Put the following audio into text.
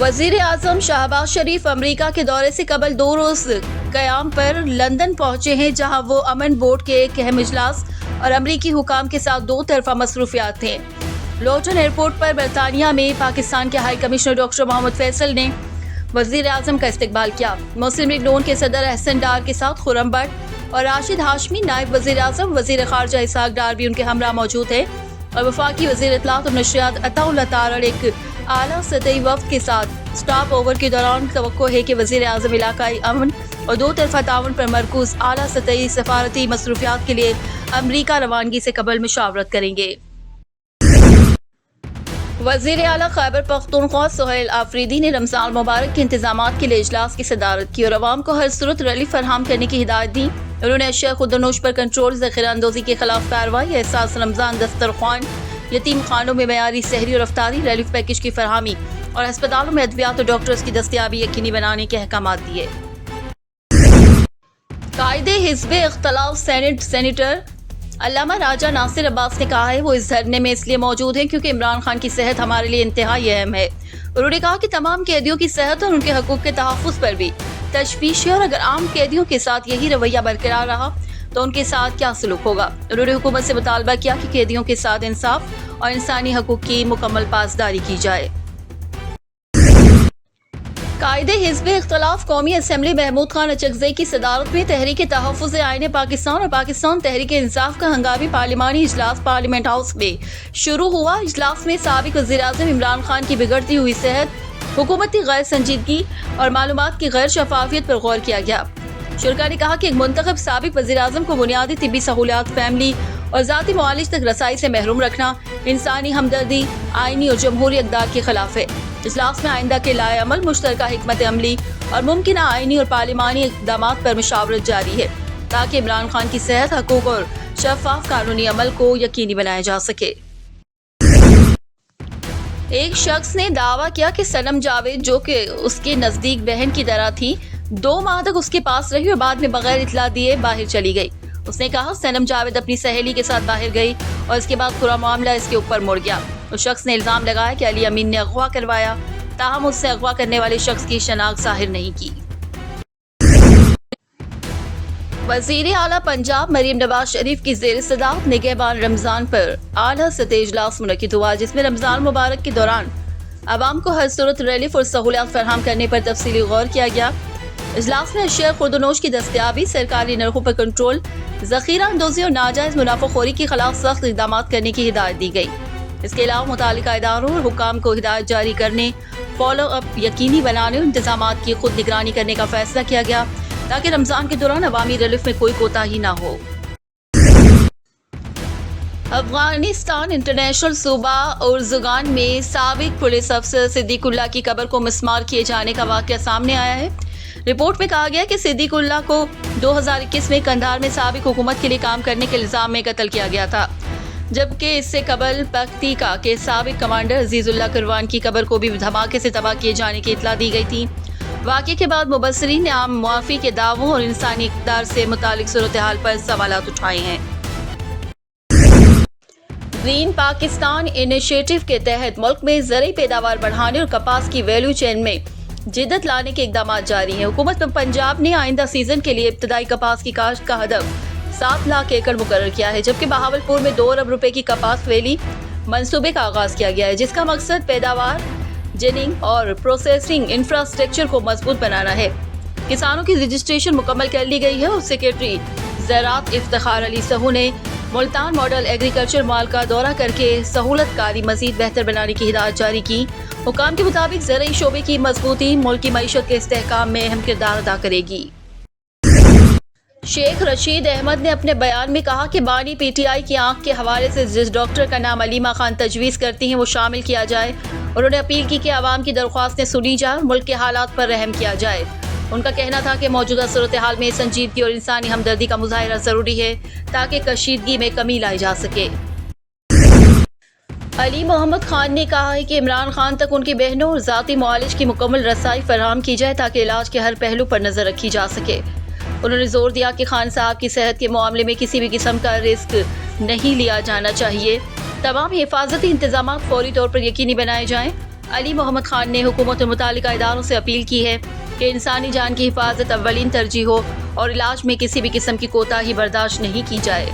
वजीर आजम शहबाज शरीफ अमेरिका के दौरे से कबल 2 रोज क़याम पर लंदन पहुंचे हैं, जहां वो अमन बोर्ड के एक अहम इजलास और अमरीकी हुकाम के साथ 2 तरफा मसरूफियात थे। लॉटन एयरपोर्ट पर बरतानिया में पाकिस्तान के high commissioner doctor Mohammad Faisal ने वजीर आजम का इस्तकबाल किया। मुस्लिम लीग नून के सदर अहसन डार के साथ खुर्रम भट्ट और राशिद हाशमी, नायब वजीर आजम वजीर खारजा इसहाक डार भी उनके हमरा मौजूद है और वफाकी वजीर इत्तलात और नशरियात अताउल्लाह तारड़ एक आला सतही वफ्द के साथ स्टॉप ओवर के दौरान तवक्को है कि वजीर आजम इलाकाई अमन और 2 तरफा ताउन पर मरकूज आला सतही सफारती मसरूफियात के लिए अमरीका रवानगी से कबल मुशावरत करेंगे। वजीर आला खैबर पख्तूनख्वा सुहेल आफरीदी ने रमजान मुबारक के इंतजामात के लिए इजलास की सदारत की और अवाम को हर सूरत रिलीफ फराहम करने की हिदायत दी। उन्होंने अशिया खुदनोश पर कंट्रोल, ज़ख़ीरा अंदोज़ी के खिलाफ कार्रवाई, एहसास रमजान दस्तरख्वान, यतीम खानों में मयारी सहरी और अफ्तारी रिलीफ पैकेज की फरहमी और अस्पतालों में अद्वियात और डॉक्टर्स की दस्तियाबी यकीनी बनाने के अहकाम दिए। कायदे हिज़्ब इख्तिलाफ सेनेटर अल्लामा राजा नासिर अब्बास ने कहा है वो इस धरने में इसलिए मौजूद हैं क्योंकि इमरान खान की सेहत हमारे लिए इंतहाई अहम है। उन्होंने कहा कि तमाम कैदियों की सेहत और उनके हकूक़ के तहफ़्फ़ुज़ पर भी तशवीश है और अगर आम कैदियों के साथ यही रवैया बरकरार रहा तो उनके साथ क्या सलूक होगा। उन्होंने हुकूमत से मुतालबा किया कि कैदियों के साथ इंसाफ और इंसानी हकूक़ की मुकम्मल पासदारी की जाए। कायदे हिज़्ब इख्तिलाफ कौमी असम्बली महमूद खान अचकज़ई की सदारत में तहरीक तहफ़्फ़ुज़ आईन पाकिस्तान और पाकिस्तान तहरीक इंसाफ का हंगामी पार्लिमानी इजलास पार्लियामेंट हाउस में शुरू हुआ। इजलास में साबिक़ वज़ीर आज़म इमरान खान की बिगड़ती हुई सेहत, हुकूमती गैर संजीदगी और मालूमात की गैर शफाफियत पर गौर किया गया। शुरका ने कहा कि एक मुंतखब साबिक़ वज़ीर आज़म को बुनियादी तिब्बी सहूलियात, फैमिली और ज़ाती मुआलिज तक रसाई से महरूम रखना इंसानी हमदर्दी, आइनी और जमहूरी इक़दार के खिलाफ है। इजलास में आइंदा के लाए अमल, मुश्तरका हिकमत अमली और मुमकिना आइनी और पार्लिमानी इक़दामात पर मुशावरत जारी है ताकि इमरान खान की सेहत, हकूक़ और शफ़ाफ़ कानूनी अमल को यकीनी बनाया जा सके। एक शख्स ने दावा किया कि सनम जावेद, जो कि उसके नज़दीक बहन की तरह थी, 2 माह तक उसके पास रही और बाद में बगैर इत्तला दिए बाहर चली गई। उसने कहा सनम जावेद अपनी सहेली के साथ बाहर गई और इसके बाद पूरा मामला इसके ऊपर मुड़ गया। उस शख्स ने इल्ज़ाम लगाया कि अली अमीन ने अगवा करवाया, ताहम उससे अगवा करने वाले शख्स की शनाख्त ज़ाहिर नहीं की। वज़ीर आला पंजाब मरीम नवाज शरीफ की ज़ेर सदारत निगहबान रमज़ान पर आला सतह इजलास मुनक़िद हुआ, जिसमें रमज़ान मुबारक के दौरान आवाम को हर सूरत रिलीफ और सहूलियात फराहम करने पर तफसीली गौर किया गया। इजलास में अशिया खुर्दनोश की दस्तियाबी, सरकारी नरखों पर कंट्रोल, ज़ख़ीरा अंदोज़ी और नाजायज़ मुनाफ़ाखोरी के खिलाफ सख्त इक़दाम करने की हिदायत दी गई। इसके अलावा मुतालिका इदारों और हुकाम को हिदायत जारी करने, फॉलो अप यकीनी बनाने और इंतज़ामात की खुद निगरानी करने का फैसला किया गया ताकि रमज़ान के दौरान अवामी रिलीफ में कोई कोताही न हो। अफगानिस्तान इंटरनेशनल सूबा उर्ज़गान में साबिक़ पुलिस अफसर सिद्दीकुल्लाह की कब्र को मिसमार किए जाने का वाक़या सामने आया है। रिपोर्ट में कहा गया कि सिद्दीकुल्लाह को 2021 में कंधार में साबिक़ हुकूमत के लिए काम करने के इल्ज़ाम में कत्ल किया गया था, जबकि इससे कबल पख्तीका के साबिक़ कमांडर अजीजुल्लाह कुरवान की कब्र को भी धमाके से तबाह किए जाने की इत्तला दी गई थी। वाक़े के बाद मुबस्सिरीन ने आम मुआफ़ी के दावों और इंसानी इक़दार से मुतालिक सूरत हाल पर सवालात उठाए हैं। ग्रीन पाकिस्तान इनिशिएटिव के तहत मुल्क में ज़रई पैदावार बढ़ाने और कपास की वैल्यू चेन में जिद्दत लाने के इक़दाम जारी हैं। हुकूमत पंजाब ने आइंदा सीजन के लिए इब्तदाई कपास की काश्त का हदफ 7 लाख एकड़ मुकर्रर किया है, जबकि बहावलपुर में 2 अरब रुपए की कपास वैली मंसूबे का आगाज किया गया है, जिसका मकसद पैदावार, जिनिंग और प्रोसेसिंग इंफ्रास्ट्रक्चर को मजबूत बनाना है। किसानों की रजिस्ट्रेशन मुकम्मल कर ली गई है और सेक्रेटरी ज़राअत इफ्तिखार अली सहू ने मुल्तान मॉडल एग्रीकल्चर माल का दौरा करके सहूलत कारी मजीद बेहतर बनाने की हिदायत जारी की। हुकाम के मुताबिक ज़रई शोबे की मजबूती मुल्क की मईशत के इस्तेहकाम में अहम किरदार अदा करेगी। शेख रशीद अहमद ने अपने बयान में कहा कि बानी PTI की आंख के हवाले से जिस डॉक्टर का नाम अलीमा खान तजवीज़ करती हैं वो शामिल किया जाए। उन्होंने अपील की कि आवाम की दरख्वास्तें सुनी जाए और मुल्क के हालात पर रहम किया जाए। उनका कहना था कि मौजूदा सूरत हाल में संजीदगी और इंसानी हमदर्दी का मुजाहिरा ज़रूरी है ताकि कशीदगी में कमी लाई जा सके। अली मोहम्मद खान ने कहा है कि इमरान खान तक उनकी बहनों और ज़ाती मुआलिज की मुकम्मल रसाई फराहम की जाए ताकि इलाज के हर पहलू पर नज़र रखी जा सके। उन्होंने जोर दिया कि खान साहब की सेहत के मामले में किसी भी किस्म का रिस्क नहीं लिया जाना चाहिए। तमाम हिफाजती इंतजाम फौरी तौर पर यकीनी बनाए जाएं। علی محمد خان نے حکومت اور متعلقہ اداروں سے اپیل کی ہے کہ انسانی جان کی حفاظت اولین ترجیح ہو اور علاج میں کسی بھی قسم کی کوتاہی برداشت نہیں کی جائے۔